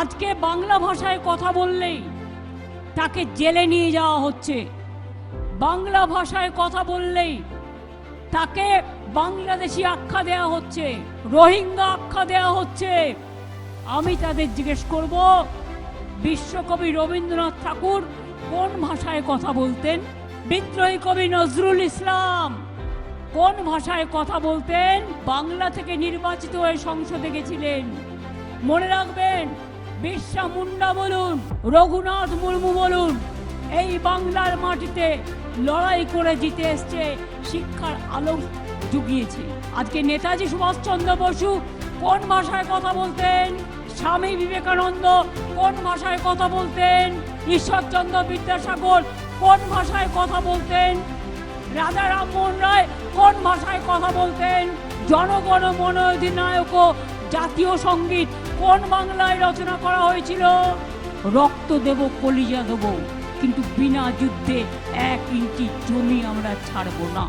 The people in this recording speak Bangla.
আজকে বাংলা ভাষায় কথা বললেই তাকে জেলে নিয়ে যাওয়া হচ্ছে, বাংলা ভাষায় কথা বললেই তাকে বাংলাদেশি আখ্যা দেওয়া হচ্ছে, রোহিঙ্গা আখ্যা দেওয়া হচ্ছে। আমি তাদের জিজ্ঞেস করব, বিশ্বকবি রবীন্দ্রনাথ ঠাকুর কোন ভাষায় কথা বলতেন? বিদ্রোহী কবি নজরুল ইসলাম কোন ভাষায় কথা বলতেন? বাংলা থেকে নির্বাচিত হয়ে সংসদে গেছিলেন। মনে রাখবেন, বিরসা মুন্ডা বলুন, রঘুনাথ মুর্মু বলুন, এই বাংলার মাটিতে লড়াই করে জিতে এসছে, শিক্ষার আলো জুগিয়েছে। আজকে নেতাজি সুভাষচন্দ্র বসু কোন ভাষায় কথা বলতেন? স্বামী বিবেকানন্দ কোন ভাষায় কথা বলতেন? ঈশ্বরচন্দ্র বিদ্যাসাগর কোন ভাষায় কথা বলতেন? রাজা রামমোহন রায় কোন ভাষায় কথা বলতেন? জনগণ মন অধিনায়ক জাতীয় সঙ্গীত কোন বাংলায় রচনা করা হয়েছিল? রক্ত দেব, কলিজা দেব, কিন্তু বিনা যুদ্ধে 1 ইঞ্চি জমি আমরা ছাড়বো না।